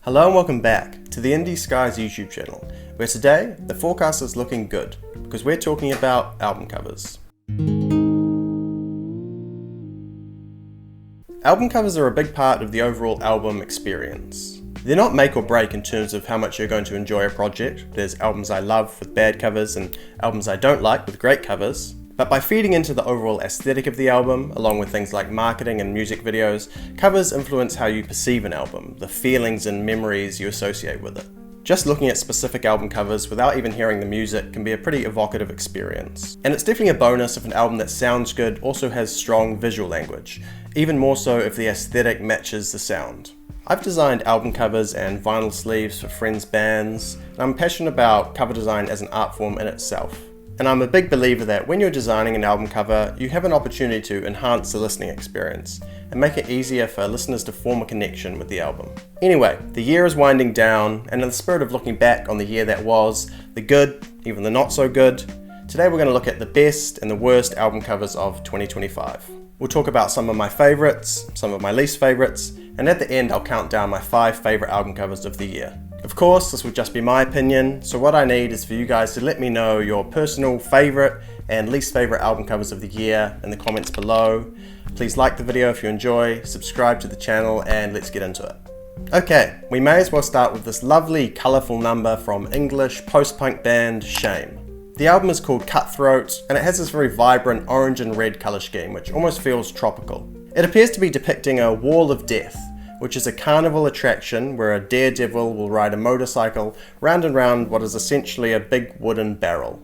Hello and welcome back to the Indie Skies YouTube channel, where today the forecast is looking good because we're talking about album covers. Album covers are a big part of the overall album experience. They're not make or break in terms of how much you're going to enjoy a project. There's albums I love with bad covers and albums I don't like with great covers. But by feeding into the overall aesthetic of the album, along with things like marketing and music videos, covers influence how you perceive an album, the feelings and memories you associate with it. Just looking at specific album covers without even hearing the music can be a pretty evocative experience. And it's definitely a bonus if an album that sounds good also has strong visual language, even more so if the aesthetic matches the sound. I've designed album covers and vinyl sleeves for friends' bands, and I'm passionate about cover design as an art form in itself. And I'm a big believer that when you're designing an album cover, you have an opportunity to enhance the listening experience and make it easier for listeners to form a connection with the album. Anyway, the year is winding down, and in the spirit of looking back on the year that was, the good, even the not so good, today we're going to look at the best and the worst album covers of 2025. We'll talk about some of my favourites, some of my least favourites, and at the end I'll count down my 5 favourite album covers of the year. Of course, this will just be my opinion, so what I need is for you guys to let me know your personal favourite and least favourite album covers of the year in the comments below. Please like the video if you enjoy, subscribe to the channel, and let's get into it. Okay, we may as well start with this lovely colourful number from English post-punk band Shame. The album is called Cutthroat, and it has this very vibrant orange and red colour scheme which almost feels tropical. It appears to be depicting a wall of death, which is a carnival attraction where a daredevil will ride a motorcycle round and round what is essentially a big wooden barrel.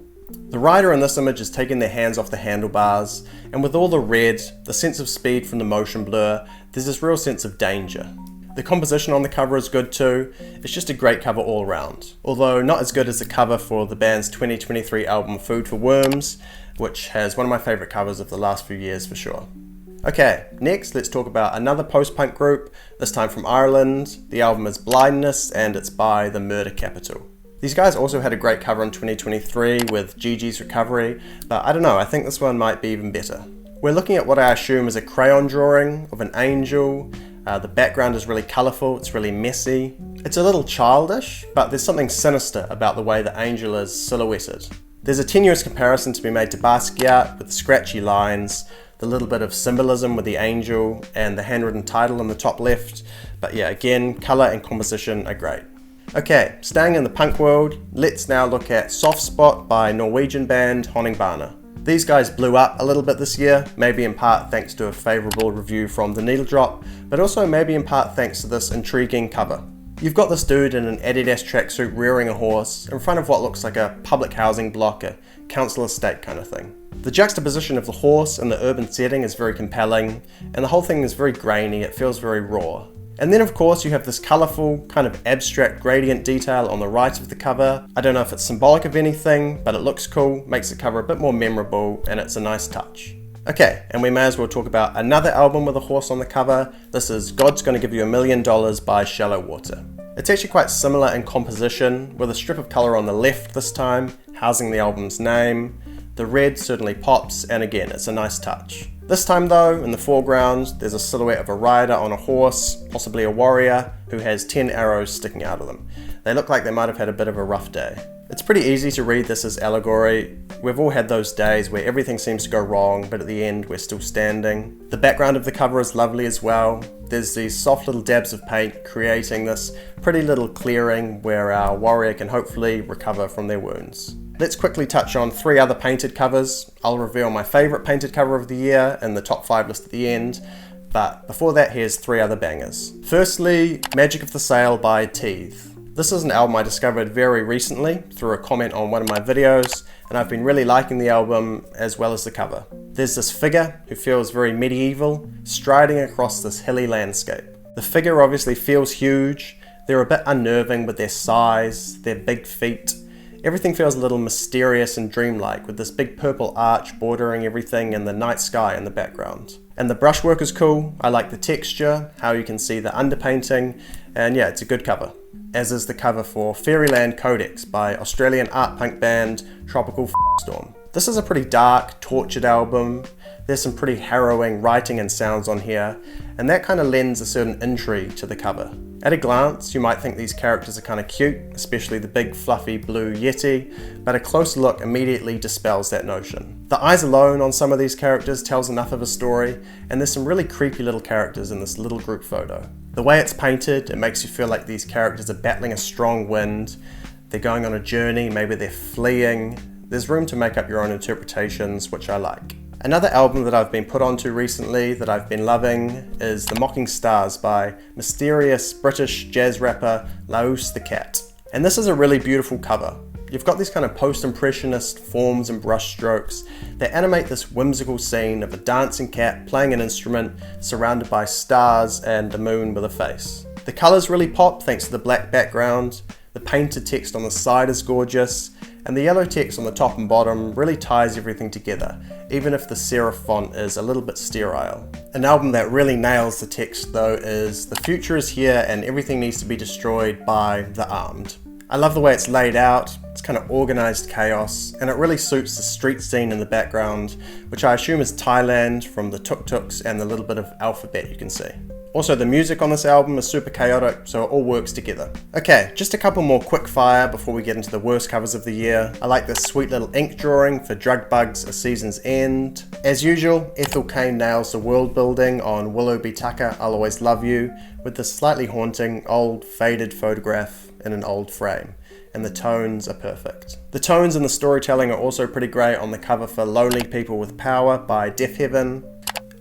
The rider in this image is taking their hands off the handlebars, and with all the red, the sense of speed from the motion blur, there's this real sense of danger. The composition on the cover is good too. It's just a great cover all around, although not as good as the cover for the band's 2023 album Food for Worms, which has one of my favourite covers of the last few years for sure. Okay, next let's talk about another post-punk group, this time from Ireland. The album is Blindness and it's by The Murder Capital. These guys also had a great cover in 2023 with Gigi's Recovery, but I don't know, I think this one might be even better. We're looking at what I assume is a crayon drawing of an angel. The background is really colourful, it's really messy. It's a little childish, but there's something sinister about the way the angel is silhouetted. There's a tenuous comparison to be made to Basquiat with the scratchy lines, the little bit of symbolism with the angel and the handwritten title in the top left, but yeah, again, colour and composition are great. Okay, staying in the punk world, let's now look at Soft Spot by Norwegian band Honningbana. These guys blew up a little bit this year, maybe in part thanks to a favourable review from The Needle Drop, but also maybe in part thanks to this intriguing cover. You've got this dude in an Adidas tracksuit rearing a horse in front of what looks like a public housing block, a council estate kind of thing. The juxtaposition of the horse and the urban setting is very compelling, and the whole thing is very grainy, it feels very raw. And then of course you have this colourful, kind of abstract gradient detail on the right of the cover. I don't know if it's symbolic of anything, but it looks cool, makes the cover a bit more memorable, and it's a nice touch. Okay, and we may as well talk about another album with a horse on the cover. This is God's Gonna Give You $1 Million by Shallow Water. It's actually quite similar in composition, with a strip of colour on the left this time, housing the album's name. The red certainly pops, and again, it's a nice touch. This time though, in the foreground, there's a silhouette of a rider on a horse, possibly a warrior, who has 10 arrows sticking out of them. They look like they might have had a bit of a rough day. It's pretty easy to read this as allegory. We've all had those days where everything seems to go wrong, but at the end we're still standing. The background of the cover is lovely as well. There's these soft little dabs of paint creating this pretty little clearing where our warrior can hopefully recover from their wounds. Let's quickly touch on 3 other painted covers. I'll reveal my favourite painted cover of the year in the top 5 list at the end, but before that here's 3 other bangers. Firstly, Magic of the Sail by Teeth. This is an album I discovered very recently through a comment on one of my videos, and I've been really liking the album as well as the cover. There's this figure who feels very medieval, striding across this hilly landscape. The figure obviously feels huge, they're a bit unnerving with their size, their big feet. Everything feels a little mysterious and dreamlike, with this big purple arch bordering everything and the night sky in the background. And the brushwork is cool, I like the texture, how you can see the underpainting, and yeah, it's a good cover. As is the cover for Fairyland Codex by Australian art punk band Tropical Storm. This is a pretty dark, tortured album. There's some pretty harrowing writing and sounds on here, and that kind of lends a certain intrigue to the cover. At a glance, you might think these characters are kind of cute, especially the big fluffy blue Yeti, but a closer look immediately dispels that notion. The eyes alone on some of these characters tells enough of a story, and there's some really creepy little characters in this little group photo. The way it's painted, it makes you feel like these characters are battling a strong wind, they're going on a journey, maybe they're fleeing. There's room to make up your own interpretations, which I like. Another album that I've been put onto recently that I've been loving is The Mocking Stars by mysterious British jazz rapper Laus the Cat. And this is a really beautiful cover. You've got these kind of post-impressionist forms and brushstrokes that animate this whimsical scene of a dancing cat playing an instrument surrounded by stars and a moon with a face. The colours really pop thanks to the black background, the painted text on the side is gorgeous, and the yellow text on the top and bottom really ties everything together, even if the serif font is a little bit sterile. An album that really nails the text though is "The future is here and everything needs to be destroyed by the armed." I love the way it's laid out, it's kind of organised chaos, and it really suits the street scene in the background, which I assume is Thailand from the tuk-tuks and the little bit of alphabet you can see. Also, the music on this album is super chaotic, so it all works together. Okay, just a couple more quick fire before we get into the worst covers of the year. I like this sweet little ink drawing for Drug Bugs, A Season's End. As usual, Ethel Cain nails the world building on Willow B. Tucker, I'll Always Love You, with this slightly haunting, old, faded photograph in an old frame. And the tones are perfect. The tones and the storytelling are also pretty great on the cover for Lonely People with Power by Deafheaven.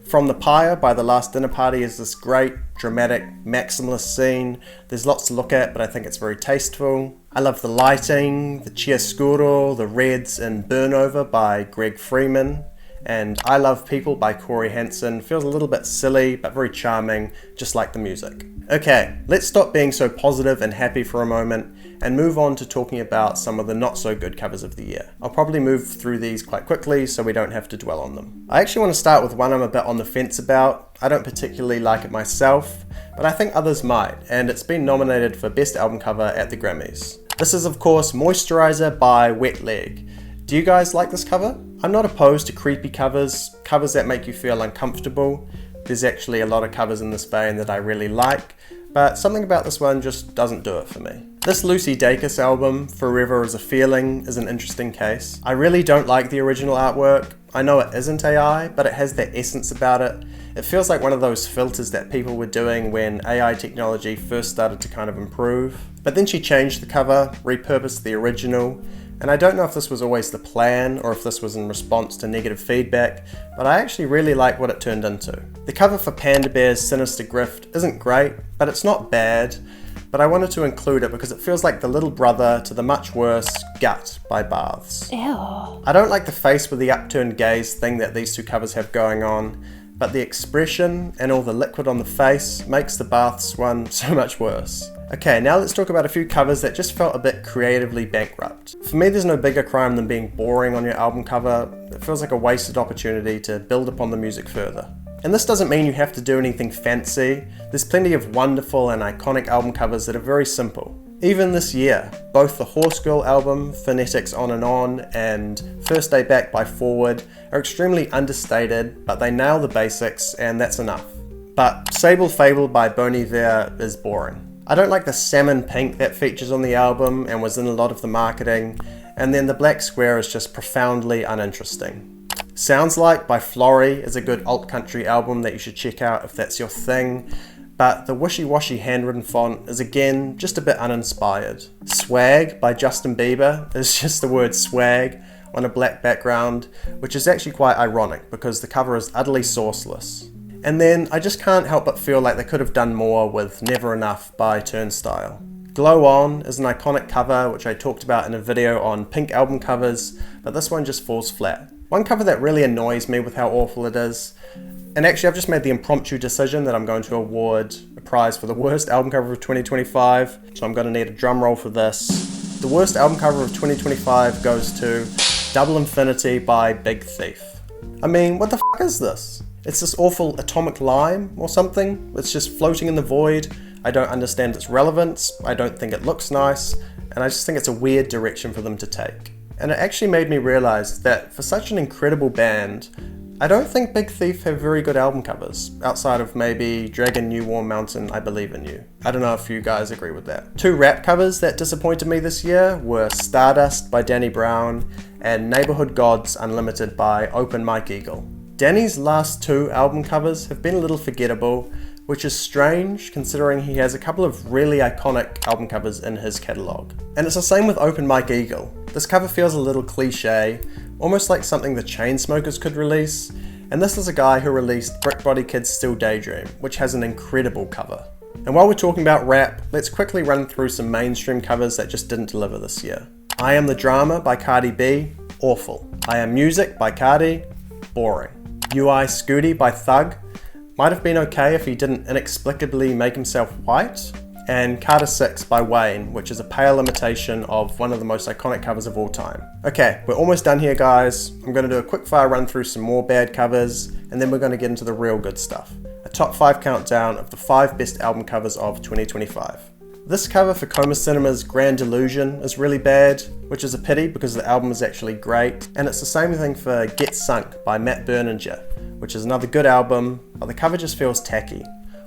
From the Pyre by The Last Dinner Party is this great, dramatic, maximalist scene. There's lots to look at, but I think it's very tasteful. I love the lighting, the chiaroscuro, the reds in Burn Over by Greg Freeman. And I Love People by Corey Hansen feels a little bit silly, but very charming, just like the music. Okay, let's stop being so positive and happy for a moment and move on to talking about some of the not so good covers of the year. I'll probably move through these quite quickly so we don't have to dwell on them. I actually want to start with one I'm a bit on the fence about. I don't particularly like it myself, but I think others might, and it's been nominated for Best Album Cover at the Grammys. This is of course Moisturizer by Wet Leg. Do you guys like this cover? I'm not opposed to creepy covers that make you feel uncomfortable. There's actually a lot of covers in this vein that I really like, but something about this one just doesn't do it for me. This Lucy Dacus album, Forever is a Feeling, is an interesting case. I really don't like the original artwork. I know it isn't AI, but it has that essence about it. It feels like one of those filters that people were doing when AI technology first started to kind of improve. But then she changed the cover, repurposed the original, and I don't know if this was always the plan or if this was in response to negative feedback, but I actually really like what it turned into. The cover for Panda Bear's Sinister Grift isn't great, but it's not bad, but I wanted to include it because it feels like the little brother to the much worse Gut by Baths. Ew. I don't like the face with the upturned gaze thing that these two covers have going on, but the expression and all the liquid on the face makes the Baths one so much worse. Okay, now let's talk about a few covers that just felt a bit creatively bankrupt. For me, there's no bigger crime than being boring on your album cover. It feels like a wasted opportunity to build upon the music further. And this doesn't mean you have to do anything fancy. There's plenty of wonderful and iconic album covers that are very simple. Even this year, both the Horse Girl album, Phonetics On, and First Day Back by Forward are extremely understated, but they nail the basics, and that's enough. But Sable Fable by Bon Iver is boring. I don't like the salmon pink that features on the album and was in a lot of the marketing, and then the black square is just profoundly uninteresting. Sounds Like by Florrie is a good alt-country album that you should check out if that's your thing, but the wishy-washy handwritten font is again just a bit uninspired. Swag by Justin Bieber is just the word swag on a black background, which is actually quite ironic because the cover is utterly sourceless. And then I just can't help but feel like they could have done more with Never Enough by Turnstile. Glow On is an iconic cover which I talked about in a video on pink album covers, but this one just falls flat. One cover that really annoys me with how awful it is, and actually I've just made the impromptu decision that I'm going to award a prize for the worst album cover of 2025, so I'm going to need a drum roll for this. The worst album cover of 2025 goes to Double Infinity by Big Thief. I mean, what the f*** is this? It's this awful atomic lime or something. It's just floating in the void. I don't understand its relevance. I don't think it looks nice. And I just think it's a weird direction for them to take. and it actually made me realize that for such an incredible band, I don't think Big Thief have very good album covers, outside of maybe Dragon New Warm Mountain, I Believe in You. I don't know if you guys agree with that. Two rap covers that disappointed me this year were Stardust by Danny Brown and Neighborhood Gods Unlimited by Open Mike Eagle. Danny's last two album covers have been a little forgettable, which is strange considering he has a couple of really iconic album covers in his catalogue. And it's the same with Open Mike Eagle. This cover feels a little cliche, almost like something the Chainsmokers could release, and this is a guy who released Brick Body Kid's Still Daydream, which has an incredible cover. And while we're talking about rap, let's quickly run through some mainstream covers that just didn't deliver this year. I Am the Drama by Cardi B, awful. I Am Music by Cardi, boring. UI Scooty by Thug, might have been okay if he didn't inexplicably make himself white. And Carter 6 by Wayne, which is a pale imitation of one of the most iconic covers of all time. Okay, we're almost done here, guys. I'm going to do a quick fire run through some more bad covers, and then we're going to get into the real good stuff. A top 5 countdown of the 5 best album covers of 2025. This cover for Coma Cinema's Grand Illusion is really bad, which is a pity because the album is actually great, and it's the same thing for Get Sunk by Matt Berninger, which is another good album, but the cover just feels tacky.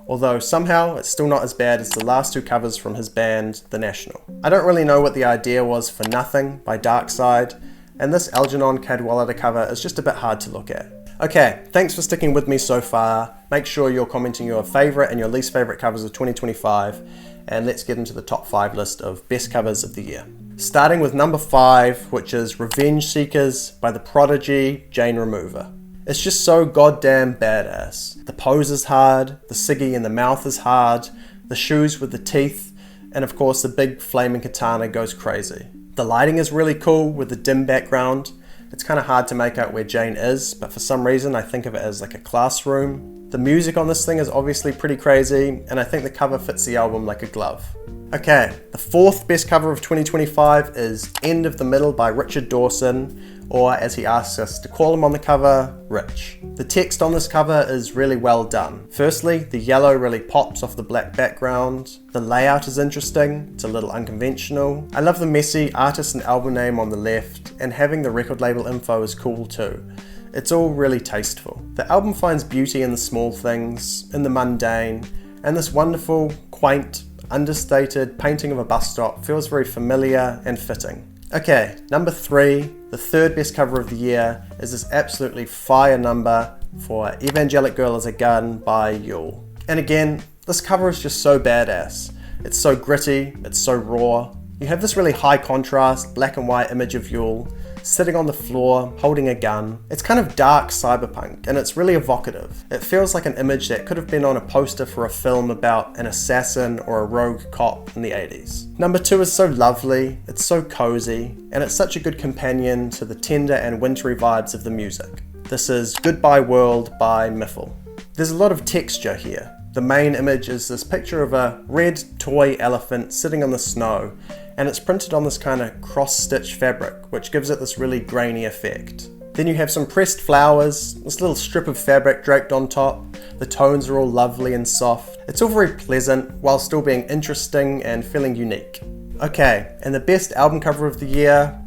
Although somehow it's still not as bad as the last two covers from his band, The National. I don't really know what the idea was for Nothing by Darkside, and this Algernon Cadwallader cover is just a bit hard to look at. Okay, thanks for sticking with me so far. Make sure you're commenting your favourite and your least favourite covers of 2025, and let's get into the top 5 list of best covers of the year. Starting with number 5, which is Revenge Seekers by The Prodigy, Jane Remover. It's just so goddamn badass. The pose is hard, the ciggy in the mouth is hard, the shoes with the teeth, and of course the big flaming katana goes crazy. The lighting is really cool with the dim background. It's kind of hard to make out where Jane is, but for some reason I think of it as like a classroom. The music on this thing is obviously pretty crazy, and I think the cover fits the album like a glove. Okay, the 4th best cover of 2025 is End of the Middle by Richard Dawson, or as he asks us to call him on the cover, Rich. The text on this cover is really well done. Firstly, the yellow really pops off the black background. The layout is interesting, it's a little unconventional. I love the messy artist and album name on the left, and having the record label info is cool too. It's all really tasteful. The album finds beauty in the small things, in the mundane, and this wonderful, quaint, understated painting of a bus stop feels very familiar and fitting. Okay, number 3, the 3rd best cover of the year, is this absolutely fire number for Evangelic Girl is a Gun by Yule. And again, this cover is just so badass. It's so gritty, it's so raw. You have this really high contrast, black and white image of Yule, sitting on the floor, holding a gun. It's kind of dark cyberpunk, and it's really evocative. It feels like an image that could have been on a poster for a film about an assassin or a rogue cop in the 80s. Number 2 is so lovely, it's so cozy, and it's such a good companion to the tender and wintry vibes of the music. This is Goodbye World by Miffle. There's a lot of texture here. The main image is this picture of a red toy elephant sitting on the snow, and it's printed on this kind of cross-stitch fabric, which gives it this really grainy effect. Then you have some pressed flowers, this little strip of fabric draped on top. The tones are all lovely and soft. It's all very pleasant, while still being interesting and feeling unique. Okay, and the best album cover of the year,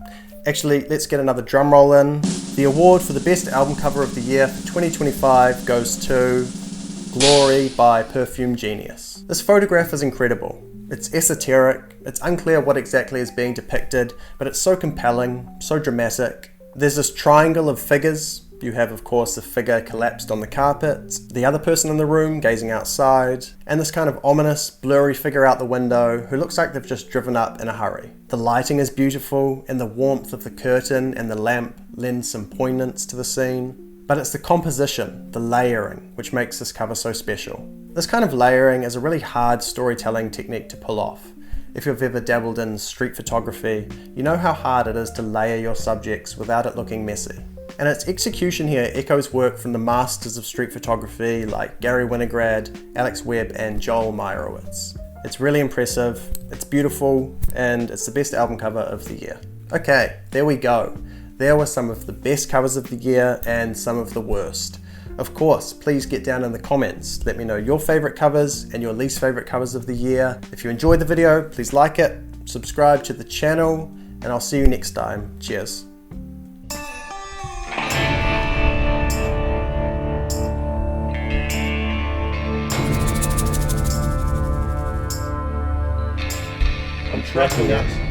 actually, let's get another drum roll in. The award for the best album cover of the year for 2025 goes to Glory by Perfume Genius. This photograph is incredible. It's esoteric, it's unclear what exactly is being depicted, but it's so compelling, so dramatic. There's this triangle of figures. You have, of course, the figure collapsed on the carpet, the other person in the room gazing outside, and this kind of ominous, blurry figure out the window who looks like they've just driven up in a hurry. The lighting is beautiful, and the warmth of the curtain and the lamp lend some poignance to the scene. But it's the composition, the layering, which makes this cover so special. This kind of layering is a really hard storytelling technique to pull off. If you've ever dabbled in street photography, you know how hard it is to layer your subjects without it looking messy. And its execution here echoes work from the masters of street photography like Gary Winograd, Alex Webb, and Joel Meyerowitz. It's really impressive, it's beautiful, and it's the best album cover of the year. Okay, there we go. There were some of the best covers of the year and some of the worst. Of course, please get down in the comments. Let me know your favorite covers and your least favorite covers of the year. If you enjoyed the video, please like it, subscribe to the channel, and I'll see you next time. Cheers. I'm tracking it.